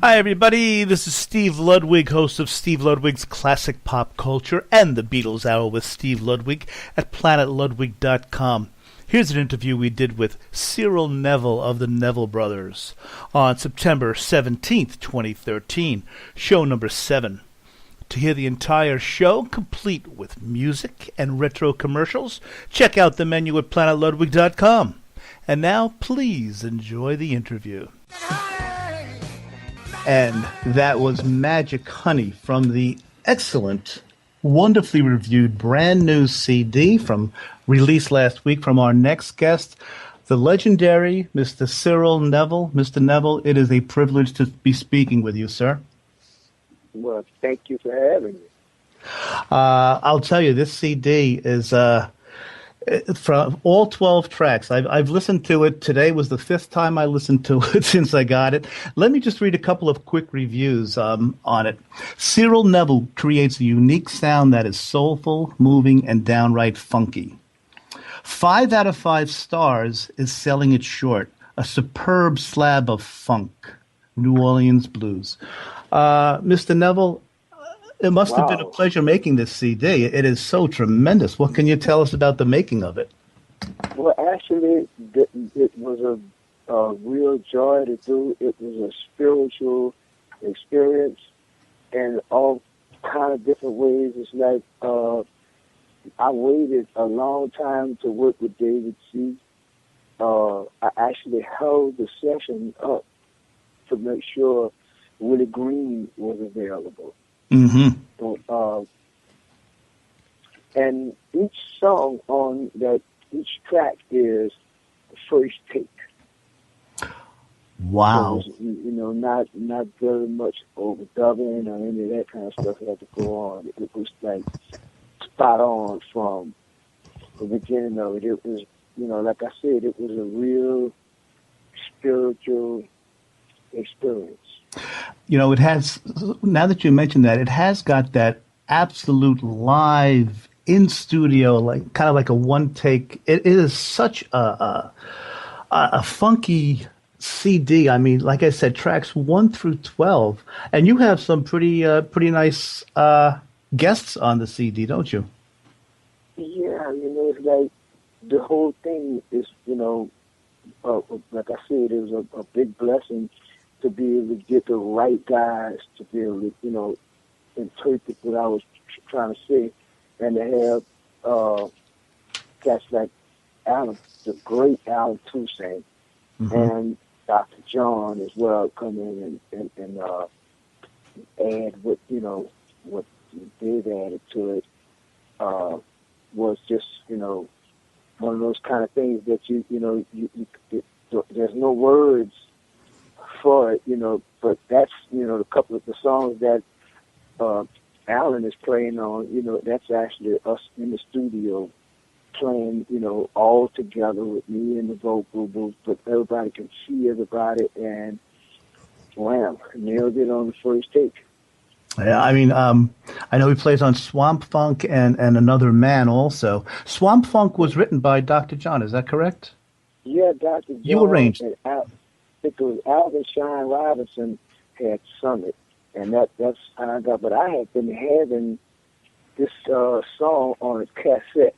Hi everybody, this is Steve Ludwig, host of Steve Ludwig's Classic Pop Culture and the Beatles Hour with Steve Ludwig at planetludwig.com. Here's an interview we did with Cyril Neville of the Neville Brothers on September 17th, 2013, show number 7. To hear the entire show, complete with music and retro commercials, check out the menu at planetludwig.com. And now, please enjoy the interview. And that was Magic Honey from the excellent, wonderfully reviewed brand new CD from released last week from our next guest, the legendary Mr. Cyril Neville. Mr. Neville, it is a privilege to be speaking with you, sir. Well, thank you for having me. I'll tell you, this CD is from all 12 tracks. I've listened to it. Today was the 5th time I listened to it since I got it. Let me just read a couple of quick reviews on it. Cyril Neville creates a unique sound that is soulful, moving, and downright funky. 5 out of 5 stars is selling it short. A superb slab of funk. New Orleans blues. Mr. Neville, it must have been a pleasure making this CD. It is so tremendous. What can you tell us about the making of it? Well, actually, it was a real joy to do. It was a spiritual experience in all kind of different ways. It's like I waited a long time to work with David C. I actually held the session up to make sure Willie Green was available. Mm-hmm. So, and each song on that, each track is the first take. Wow. So not very much overdubbing or any of that kind of stuff that had to go on. It was like spot on from the beginning of it. It was, like I said, it was a real spiritual experience. It has, now that you mention that, it has got that absolute live in studio, like kind of like a one take. It is such a funky CD. I mean, like I said, tracks 1 through 12, and you have some pretty nice guests on the CD, don't you? Yeah, it's like the whole thing is, like I said, it was a big blessing to be able to get the right guys to be able to, interpret what I was trying to say, and to have cats like Alan, the great Alan Toussaint, mm-hmm. and Dr. John as well come in and add what they've added to it was just, one of those kind of things that there's no words for it, but that's, a couple of the songs that Alan is playing on, that's actually us in the studio playing, all together with me in the vocal booth, but everybody can see everybody, and wham, nailed it on the first take. Yeah, I mean, I know he plays on Swamp Funk and Another Man also. Swamp Funk was written by Dr. John, is that correct? Yeah, Dr. John. You arranged. It was Alvin Shine Robinson had sung it, and that's how I got. But I had been having this song on a cassette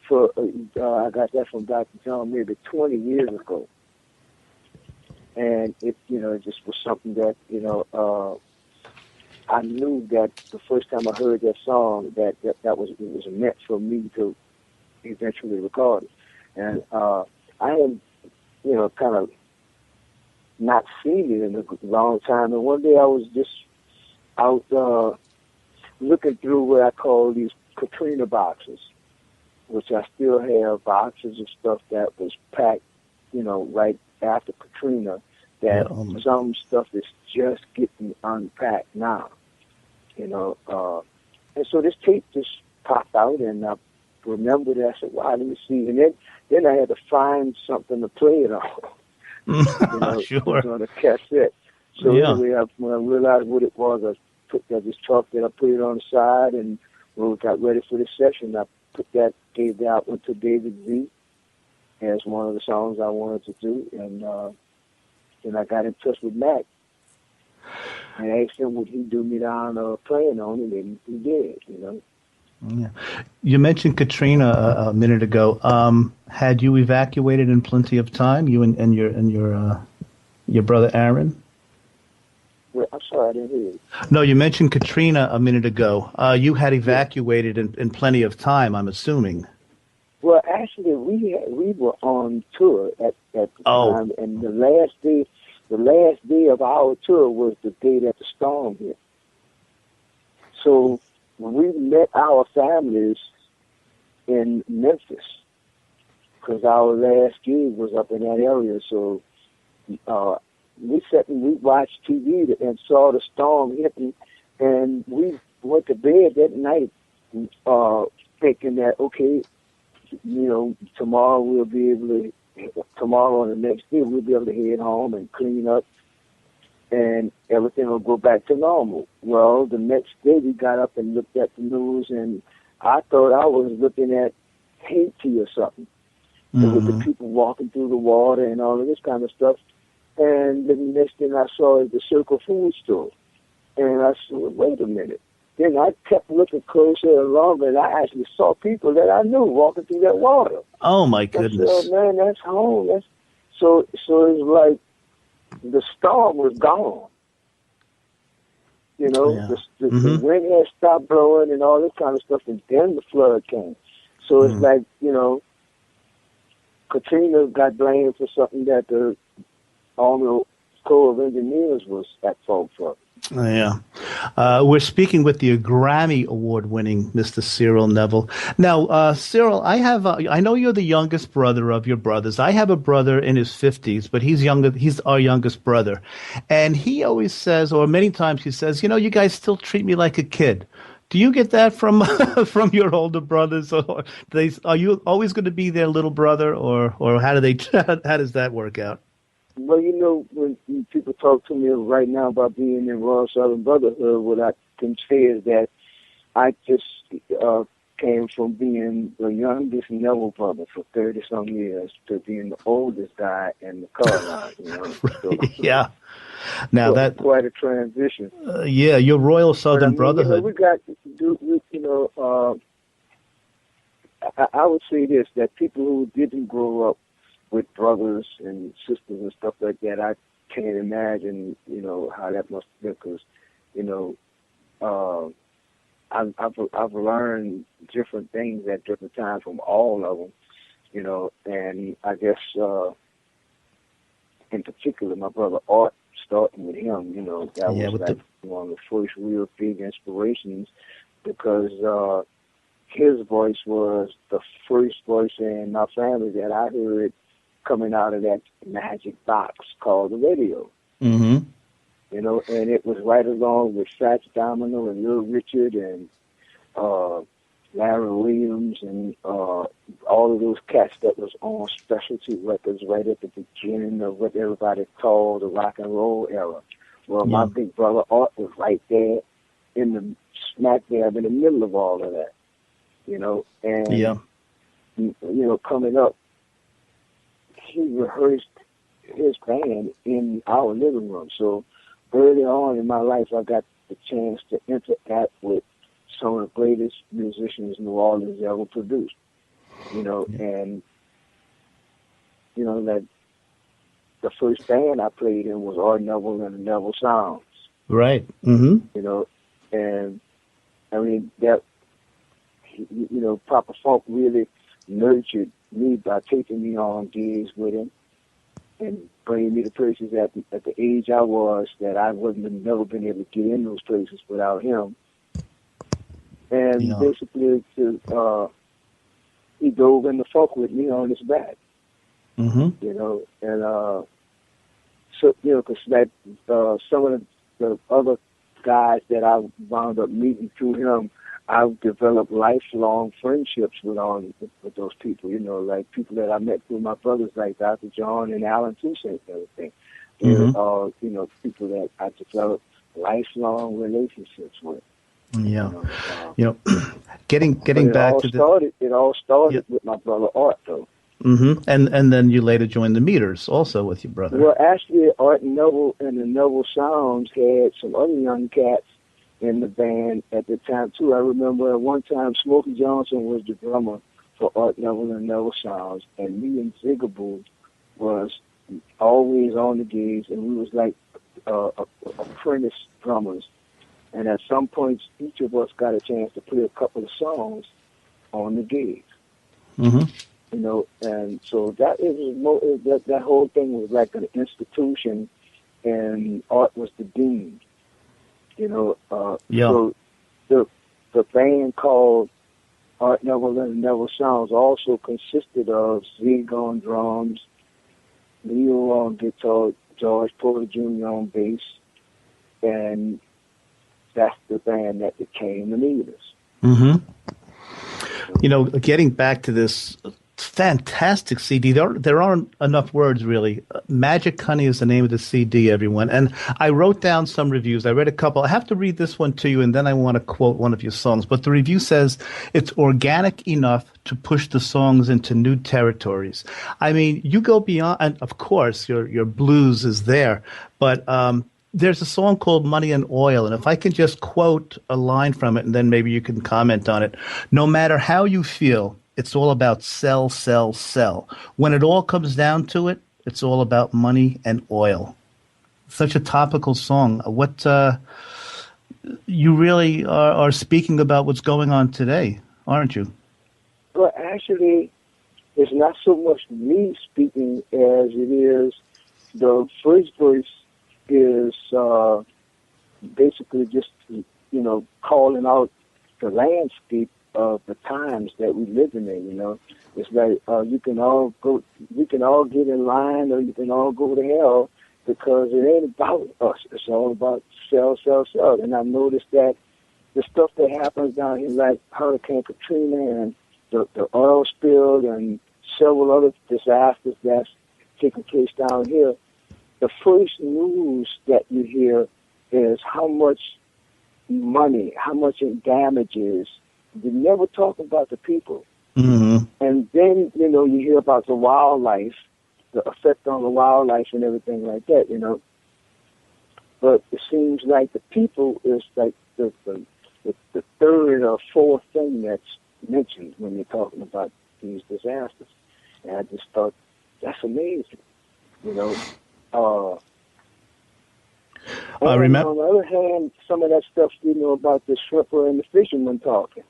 for I got that from Dr. John maybe 20 years ago, and it it just was something that I knew that the first time I heard that song that was it was meant for me to eventually record it, and I had kind of not seen it in a long time. And one day I was just out looking through what I call these Katrina boxes, which I still have boxes of stuff that was packed, right after Katrina, that some stuff is just getting unpacked now, and so this tape just popped out, and I remembered it. I said, wow, let me see. And then I had to find something to play it on. Sure. On a cassette. So anyway, when I realized what it was, I just chalked it. I put it on the side, and when we got ready for the session, I gave that one to David Z. as one of the songs I wanted to do, and then I got in touch with Mac and asked him would he do me down playing on it, and he did, you know. Yeah. You mentioned Katrina a minute ago. Had you evacuated in plenty of time? You and your brother Aaron? Well, I'm sorry, I didn't hear you. No, you mentioned Katrina a minute ago. You had evacuated in plenty of time, I'm assuming. Well, actually, we were on tour at the time, and the last day of our tour was the day that the storm hit. So we met our families in Memphis because our last gig was up in that area. So we sat and we watched TV and saw the storm hitting, and we went to bed that night thinking that, okay, you know, tomorrow and the next day we'll be able to head home and clean up and everything will go back to normal. Well, the next day we got up and looked at the news, and I thought I was looking at Haiti or something. Mm-hmm. With the people walking through the water and all of this kind of stuff. And the next thing I saw is the Circle Food store. And I said, wait a minute. Then I kept looking closer and longer, and I actually saw people that I knew walking through that water. Oh, my goodness. I said, man, that's home. So it's like the storm was gone. You know, the wind had stopped blowing and all this kind of stuff, and then the flood came. So it's like, you know, Katrina got blamed for something that the Army Corps of Engineers was at fault for. Yeah. We're speaking with the Grammy Award-winning Mr. Cyril Neville. Now, Cyril, I know you're the youngest brother of your brothers. I have a brother in his 50s, but he's younger. He's our youngest brother. And he always says, or many times he says, you know, you guys still treat me like a kid. Do you get that from from your older brothers, or are you always going to be their little brother, or how does that work out? Well, you know, when people talk to me right now about being in Royal Southern Brotherhood, what I can say is that I just came from being the youngest Neville brother for 30-some years to being the oldest guy in the car line. You know? So, yeah. Now that's quite a transition. Yeah, your Royal Southern Brotherhood. You know, I would say this, that people who didn't grow up with brothers and sisters and stuff like that, I can't imagine, you know, how that must be, because, you know, I've learned different things at different times from all of them, you know, and I guess in particular my brother Art, starting with him, you know, that was like one of the first real big inspirations, because his voice was the first voice in my family that I heard coming out of that magic box called the radio. Mm-hmm. You know, and it was right along with Fats Domino and Little Richard and Larry Williams and all of those cats that was on specialty records right at the beginning of what everybody called the rock and roll era. Well, my big brother Art was right there in the smack dab in the middle of all of that. You know, and you know, coming up, he rehearsed his band in our living room. So early on in my life, I got the chance to interact with some of the greatest musicians New Orleans ever produced. You know, and you know that the first band I played in was Art Neville and the Neville Sounds. Right. Mm-hmm. You know, and I mean that. You know, Papa Funk really nurtured me by taking me on gigs with him and bringing me to places at the age I was that I wouldn't have never been able to get in those places without him. And basically, he dove in the funk with me on his back. Mm-hmm. You know, and so you know, because that some of the other guys that I wound up meeting through him, I've developed lifelong friendships with those people, you know, like people that I met through my brothers, like Dr. John and Alan Toussaint and everything. Mm-hmm. You know, people that I developed lifelong relationships with. Yeah. You know, getting back to it all started with my brother Art, though. And then you later joined the Meters also with your brother. Well, actually, Art Neville and the Neville Sounds had some other young cats in the band at the time, too. I remember at one time Smokey Johnson was the drummer for Art Neville and Neville Sounds, and me and Zigaboo was always on the gigs, and we was like apprentice drummers. And at some points, each of us got a chance to play a couple of songs on the gigs. You know, and so that whole thing was like an institution, and Art was the dean. You know, so the band called Art Neville and Neville Sounds also consisted of Zig on drums, Leo on guitar, George Porter Jr. on bass, and that's the band that became the Meters. You know, getting back to this fantastic CD, there aren't enough words, really. Magic Honey is the name of the CD, everyone. And I wrote down some reviews. I read a couple. I have to read this one to you, and then I want to quote one of your songs. But the review says, it's organic enough to push the songs into new territories. I mean, you go beyond, and of course, your blues is there, but there's a song called Money and Oil, and if I can just quote a line from it, and then maybe you can comment on it. No matter how you feel, it's all about sell, sell, sell. When it all comes down to it, it's all about money and oil. Such a topical song. What you really are speaking about what's going on today, aren't you? Well, actually, it's not so much me speaking as it is the first verse is basically just, you know, calling out the landscape of the times that we live in. You know, it's like we can all get in line, or you can all go to hell, because it ain't about us. It's all about sell, sell, sell. And I've noticed that the stuff that happens down here, like Hurricane Katrina and the oil spill and several other disasters that's taking place down here, the first news that you hear is how much money, how much it damages. They never talk about the people. And then, you know, you hear about the wildlife, the effect on the wildlife and everything like that, you know. But it seems like the people is like the third or fourth thing that's mentioned when you're talking about these disasters. And I just thought, that's amazing, you know. I remember. On the other hand, some of that stuff, you know, about the shrimper and the fisherman talking,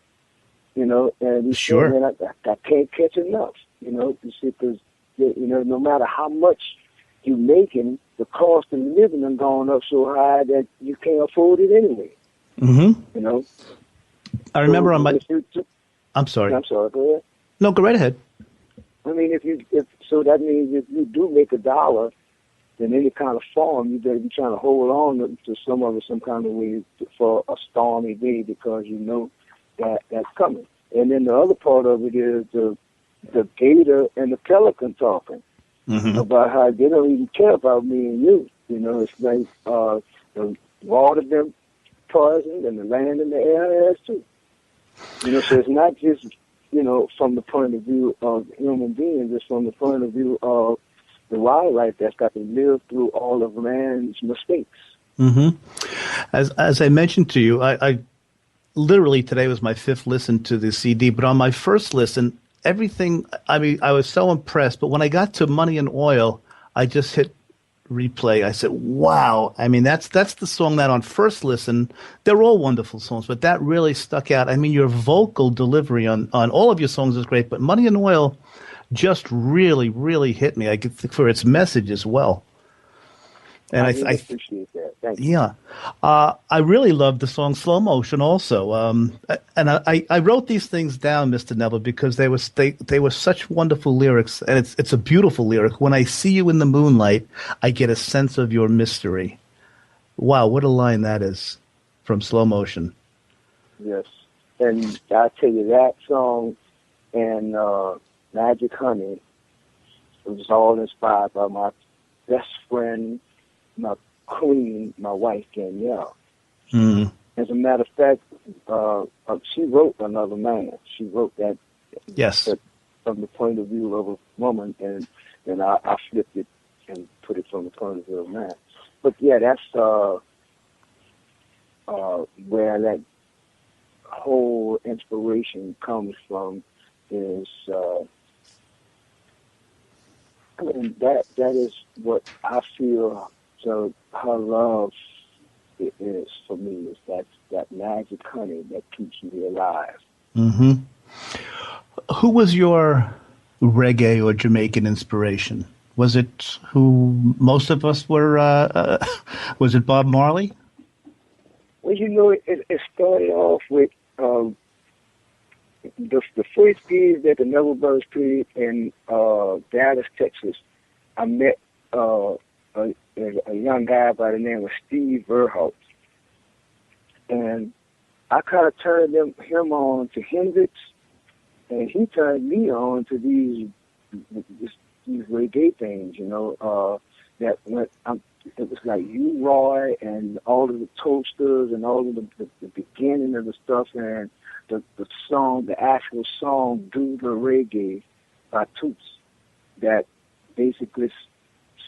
you know, and he's Sure. saying, I can't catch enough, you know, because, you know, no matter how much you're making, the cost of living has gone up so high that you can't afford it anyway. You know. I remember so I'm sorry. I'm sorry. Go ahead. No, go right ahead. I mean, so that means if you do make $1 in any kind of farm, you better be trying to hold on to some kind of way for a stormy day, because you know that's coming. And then the other part of it is the gator and the pelican talking about how they don't even care about me and you. You know, it's like the water been poisoned and the land and the air has too. You know, so it's not just, you know, from the point of view of human beings, it's from the point of view of the wildlife that's got to live through all of man's mistakes. As I mentioned to you, I literally today was my 5th listen to the CD, but on my first listen, everything, I mean, I was so impressed, but when I got to Money and Oil, I just hit replay. I said, wow. I mean, that's the song that on first listen, they're all wonderful songs, but that really stuck out. I mean, your vocal delivery on all of your songs is great, but Money and Oil just really, really hit me. I think for its message as well. And I really appreciate that. Thank you. Yeah. I really love the song Slow Motion also. And I wrote these things down, Mr. Neville, because they were such wonderful lyrics, and it's a beautiful lyric. When I see you in the moonlight, I get a sense of your mystery. Wow, what a line that is from Slow Motion. Yes. And I tell you, that song and Magic Honey, it was all inspired by my best friend, my queen, my wife, Danielle. As a matter of fact, she wrote Another Man. She wrote that. Yes. from the point of view of a woman, and then I flipped it and put it from the point of view of a man. But yeah, that's where that whole inspiration comes from. Is I mean, that is what I feel. So her love is for me is that magic honey that keeps me alive. Mm-hmm. Who was your reggae or Jamaican inspiration? Was it who most of us were? Was it Bob Marley? Well, you know, it started off with the first gig that the Neville Brothers played in Dallas, Texas. I met a young guy by the name of Steve Verholt, and I kind of turned him on to Hendrix, and he turned me on to these reggae things, you know, that went. It was like U Roy and all of the Toasters and all of the beginning of the stuff, and the song, the actual song, Do the Reggae by Toots, that basically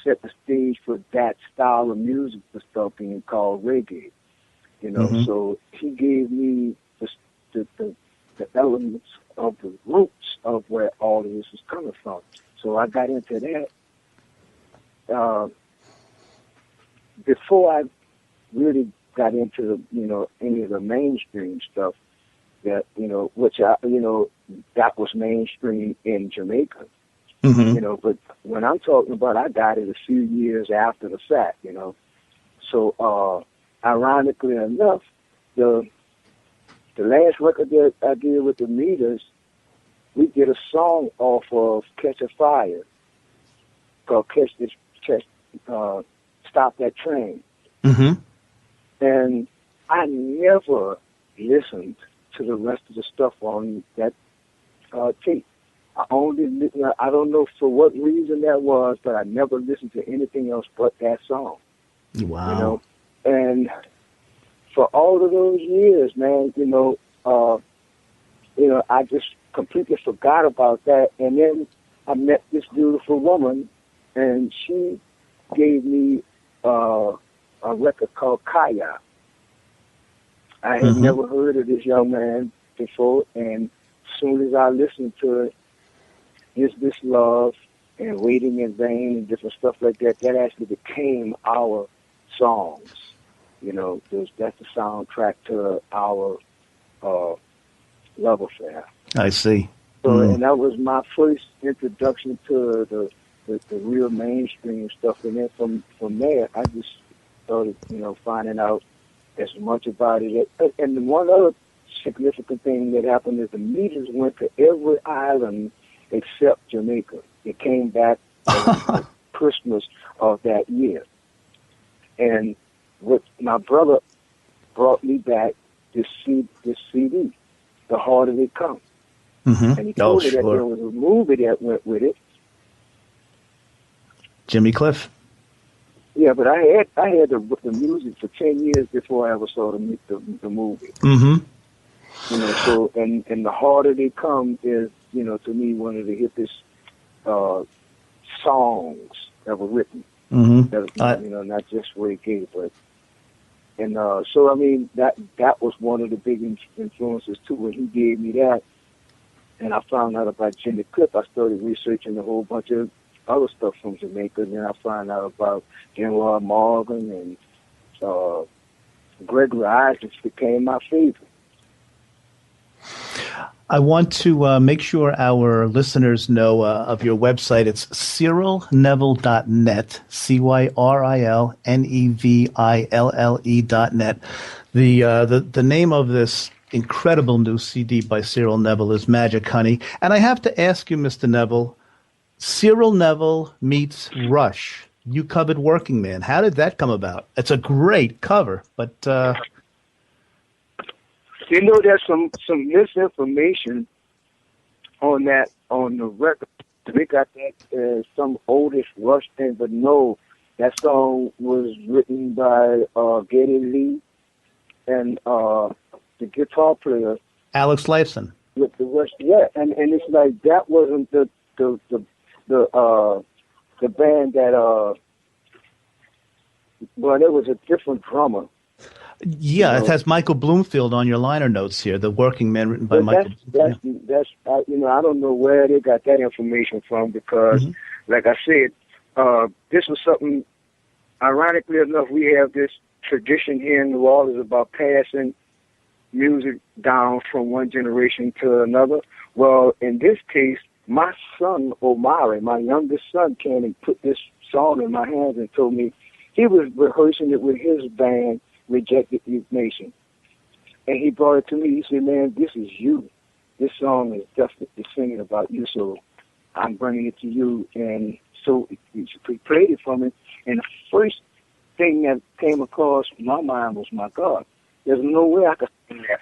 set the stage for that style of music to start being called reggae. You know, Mm-hmm. so he gave me the elements of the roots of where all of this was coming from. So I got into that. Before I really got into any of the mainstream stuff, that which that was mainstream in Jamaica. Mm-hmm. But when I'm talking about, I got it a few years after the fact. So ironically enough, the last record that I did with the Meters, we did a song off of Catch a Fire called Stop That Train. Mm-hmm. And I never listened to the rest of the stuff on that tape. I don't know for what reason that was, but I never listened to anything else but that song. Wow. And for all of those years, man, I just completely forgot about that. And then I met this beautiful woman, and she gave me a record called Kaya. I had Mm-hmm. never heard of this young man before, and as soon as I listened to it, Is This Love and Waiting in Vain and different stuff like that, that actually became our songs. That's the soundtrack to our love affair. I see. So, and that was my first introduction to the real mainstream stuff. And then from there, I just started, finding out as much about it. And one other significant thing that happened is the Meters went to every island except Jamaica. It came back on Christmas of that year. And what my brother brought me back this CD, The Harder They Come. Mm-hmm. And he told me that Sure. there was a movie that went with it. Jimmy Cliff. Yeah, but I had the music for 10 years before I ever saw the movie. Mm-hmm. So and The Harder They Come is, to me, one of the hippest songs ever written. Mm-hmm. That, not just reggae, but and so I mean that was one of the big influences too. When he gave me that, and I found out about Jimmy Cliff, I started researching a whole bunch of other stuff from Jamaica. And then I found out about General Morgan and Gregory Isaacs became my favorite. I want to make sure our listeners know of your website. It's cyrilneville.net, CYRILNEVILLE.net. The name of this incredible new CD by Cyril Neville is Magic Honey. And I have to ask you, Mr. Neville, Cyril Neville meets Rush. You covered Working Man. How did that come about? It's a great cover, but There's some misinformation on the record. They got that as some oldest Rush thing, but no, that song was written by Geddy Lee and the guitar player Alex Lifeson. with the Rush. Yeah, and it's like that wasn't the band that well, there was a different drummer. Yeah, it has Michael Bloomfield on your liner notes here. The Working Man, written by But Michael. that's I don't know where they got that information from because, like I said, this was something. Ironically enough, we have this tradition here in New Orleans about passing music down from one generation to another. Well, in this case, my son Omari, my youngest son, came and put this song in my hands and told me he was rehearsing it with his band, Rejected Youth Nation. And he brought it to me. He said, "Man, this is you. This song is definitely singing about you, so I'm bringing it to you." And so he played it for me. And the first thing that came across my mind was, my God, there's no way I could sing that,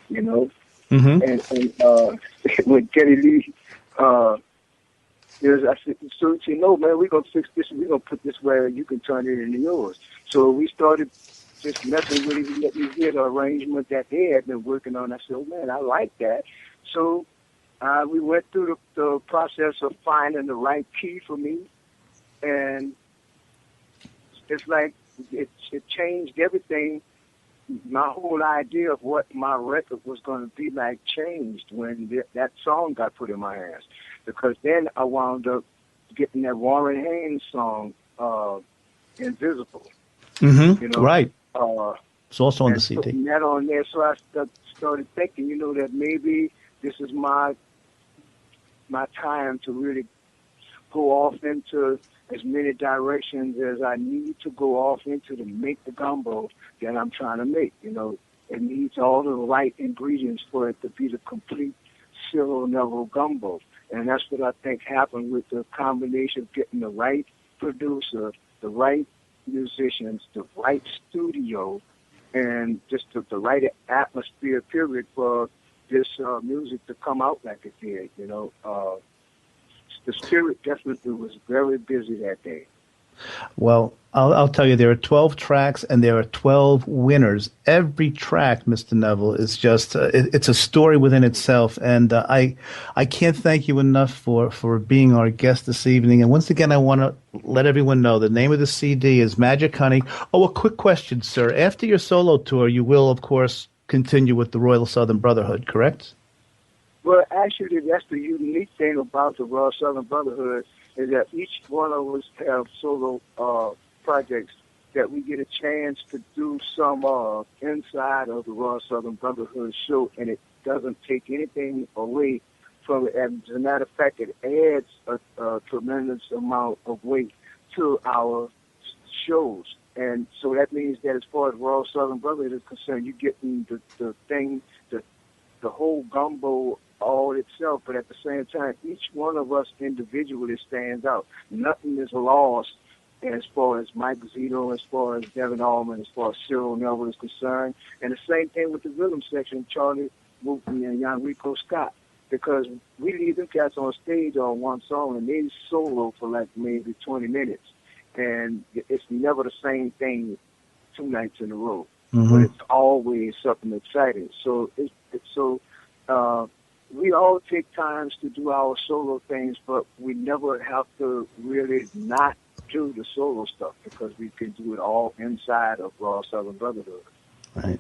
you know? And when Kenny Lee, I said, so he said, "No, man, we're going to fix this. We're going to put this where you can turn it into yours." So we started just messing with it. He let me hear the arrangement that they had been working on. I said, "Oh, man, I like that." So we went through the process of finding the right key for me. And it's like it changed everything. My whole idea of what my record was going to be like changed when that song got put in my hands. Because then I wound up getting that Warren Haynes song, Invisible. You know? Right. It's also on the CD. Putting that on there, so I started thinking, that maybe this is my time to really go off into as many directions as I need to go off into to make the gumbo that I'm trying to make. It needs all the right ingredients for it to be the complete Cyril Neville gumbo. And that's what I think happened with the combination of getting the right producer, the right musicians, the right studio, and just the right atmosphere, period, for this music to come out like it did. The spirit definitely was very busy that day. Well, I'll tell you, there are 12 tracks and there are 12 winners. Every track, Mr. Neville, is just it's a story within itself. And I can't thank you enough for being our guest this evening. And once again, I want to let everyone know the name of the CD is Magic Honey. Oh, a quick question, sir. After your solo tour, you will, of course, continue with the Royal Southern Brotherhood, correct? Well, actually, that's the unique thing about the Royal Southern Brotherhood, is that each one of us have solo projects that we get a chance to do some inside of the Royal Southern Brotherhood show, and it doesn't take anything away from it. As a matter of fact, it adds a tremendous amount of weight to our shows. And so that means that as far as Royal Southern Brotherhood is concerned, you're getting the whole gumbo all itself, but at the same time, each one of us individually stands out. Nothing is lost as far as Mike Zito, as far as Devin Allman, as far as Cyril Neville is concerned. And the same thing with the rhythm section, Charlie Wooten and Young Rico Scott, because we leave them cats on stage on one song and they solo for like maybe 20 minutes. And it's never the same thing 2 nights in a row, but it's always something exciting. So we all take times to do our solo things, but we never have to really not do the solo stuff because we can do it all inside of Royal Southern Brotherhood. Right.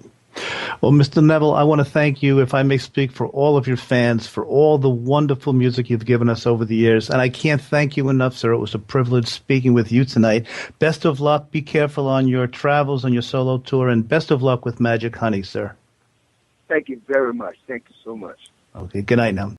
Well, Mr. Neville, I want to thank you, if I may speak for all of your fans, for all the wonderful music you've given us over the years. And I can't thank you enough, sir. It was a privilege speaking with you tonight. Best of luck. Be careful on your travels, on your solo tour, and best of luck with Magic Honey, sir. Thank you very much. Thank you so much. Okay, good night now.